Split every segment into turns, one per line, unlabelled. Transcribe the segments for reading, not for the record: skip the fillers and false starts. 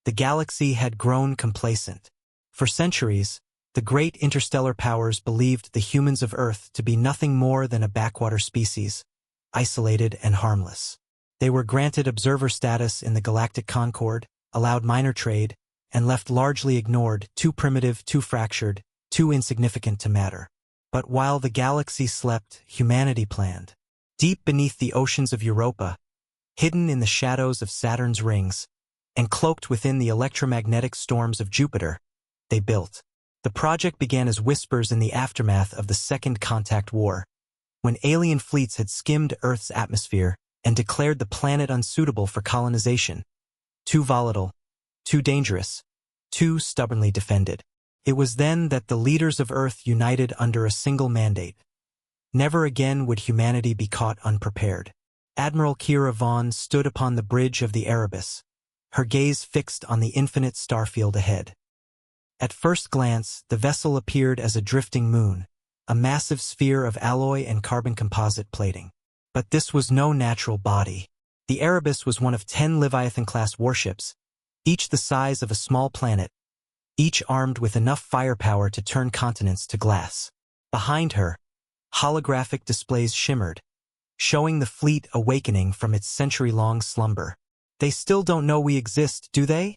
The galaxy had grown complacent. For centuries, the great interstellar powers believed the humans of Earth to be nothing more than a backwater species, isolated and harmless. They were granted observer status in the Galactic Concord, allowed minor trade, and left largely ignored, too primitive, too fractured, too insignificant to matter. But while the galaxy slept, humanity planned. Deep beneath the oceans of Europa, hidden in the shadows of Saturn's rings, and cloaked within the electromagnetic storms of Jupiter, they built. The project began as whispers in the aftermath of the Second Contact War, when alien fleets had skimmed Earth's atmosphere and declared the planet unsuitable for colonization. Too volatile, too dangerous, too stubbornly defended. It was then that the leaders of Earth united under a single mandate. Never again would humanity be caught unprepared. Admiral Kira Vaughn stood upon the bridge of the Erebus, her gaze fixed on the infinite starfield ahead. At first glance, the vessel appeared as a drifting moon, a massive sphere of alloy and carbon composite plating. But this was no natural body. The Erebus was one of 10 Leviathan-class warships, each the size of a small planet, each armed with enough firepower to turn continents to glass. Behind her, holographic displays shimmered, showing the fleet awakening from its century-long slumber. "They still don't know we exist, do they?"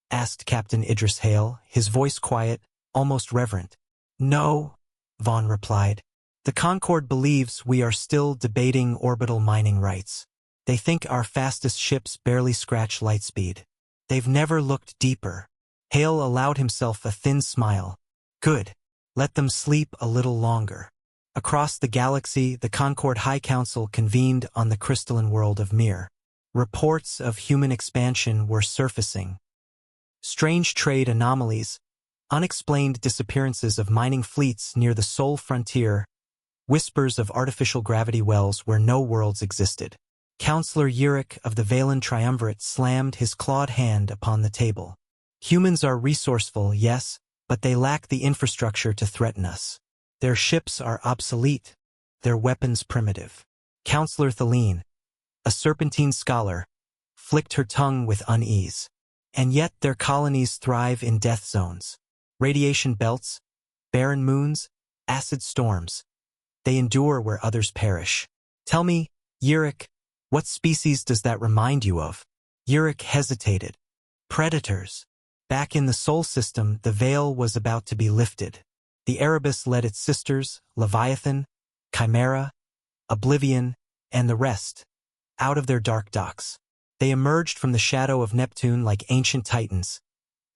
asked Captain Idris Hale, his voice quiet, almost reverent. "No," Vaughn replied. "The Concorde believes we are still debating orbital mining rights. They think our fastest ships barely scratch light speed. They've never looked deeper." Hale allowed himself a thin smile. "Good. Let them sleep a little longer." Across the galaxy, the Concorde High Council convened on the crystalline world of Mir. Reports of human expansion were surfacing. Strange trade anomalies, unexplained disappearances of mining fleets near the Sol frontier, whispers of artificial gravity wells where no worlds existed. Counselor Yurik of the Valen Triumvirate slammed his clawed hand upon the table. "Humans are resourceful, yes, but they lack the infrastructure to threaten us. Their ships are obsolete, their weapons primitive." Counselor Thaleen, a Serpentine scholar, flicked her tongue with unease. "And yet their colonies thrive in death zones. Radiation belts, barren moons, acid storms. They endure where others perish. Tell me, Yurik, what species does that remind you of?" Yurik hesitated. "Predators." Back in the Sol system, the veil was about to be lifted. The Erebus led its sisters, Leviathan, Chimera, Oblivion, and the rest, out of their dark docks. They emerged from the shadow of Neptune like ancient titans,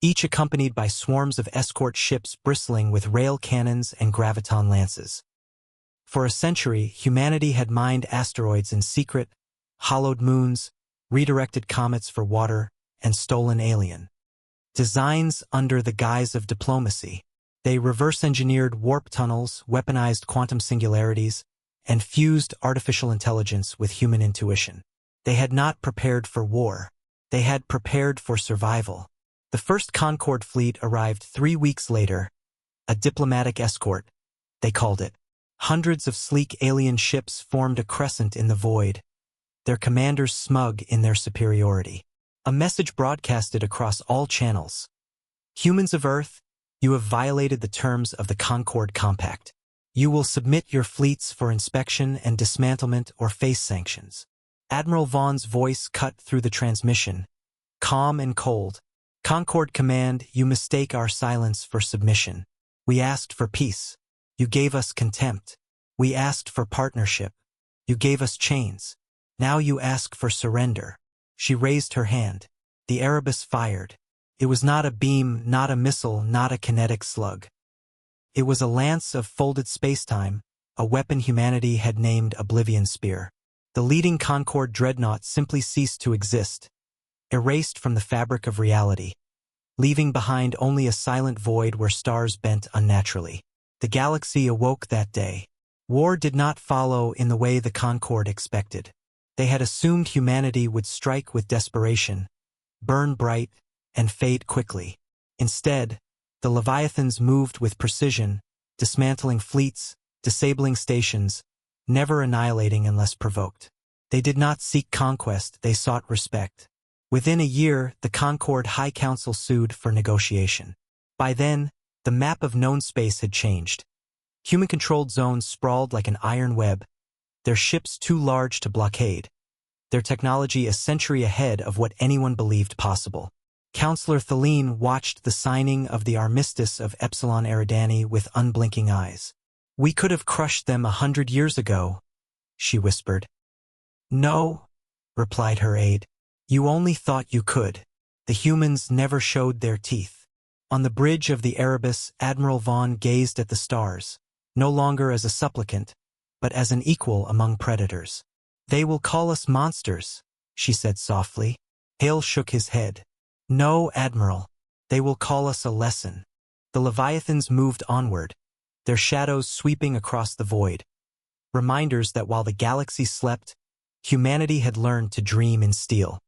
each accompanied by swarms of escort ships bristling with rail cannons and graviton lances. For a century, humanity had mined asteroids in secret, hollowed moons, redirected comets for water, and stolen alien designs under the guise of diplomacy. They reverse-engineered warp tunnels, weaponized quantum singularities, and fused artificial intelligence with human intuition. They had not prepared for war. They had prepared for survival. The first Concorde fleet arrived 3 weeks later, a diplomatic escort, they called it. Hundreds of sleek alien ships formed a crescent in the void, their commanders smug in their superiority. A message broadcasted across all channels. "Humans of Earth, you have violated the terms of the Concorde Compact. You will submit your fleets for inspection and dismantlement or face sanctions." Admiral Vaughn's voice cut through the transmission, calm and cold. "Concorde Command, you mistake our silence for submission. We asked for peace. You gave us contempt. We asked for partnership. You gave us chains. Now you ask for surrender." She raised her hand. The Erebus fired. It was not a beam, not a missile, not a kinetic slug. It was a lance of folded spacetime, a weapon humanity had named Oblivion Spear. The leading Concorde dreadnought simply ceased to exist, erased from the fabric of reality, leaving behind only a silent void where stars bent unnaturally. The galaxy awoke that day. War did not follow in the way the Concorde expected. They had assumed humanity would strike with desperation, burn bright, and fade quickly. Instead, the Leviathans moved with precision, dismantling fleets, disabling stations, never annihilating unless provoked. They did not seek conquest, they sought respect. Within a year, the Concord High Council sued for negotiation. By then, the map of known space had changed. Human-controlled zones sprawled like an iron web, their ships too large to blockade, their technology a century ahead of what anyone believed possible. Counselor Thelene watched the signing of the armistice of Epsilon Eridani with unblinking eyes. "We could have crushed them 100 years ago," she whispered. "No," replied her aide. "You only thought you could. The humans never showed their teeth." On the bridge of the Erebus, Admiral Vaughn gazed at the stars, no longer as a supplicant, but as an equal among predators. "They will call us monsters," she said softly. Hale shook his head. "No, Admiral. They will call us a lesson." The Leviathans moved onward, their shadows sweeping across the void. Reminders that while the galaxy slept, humanity had learned to dream in steel.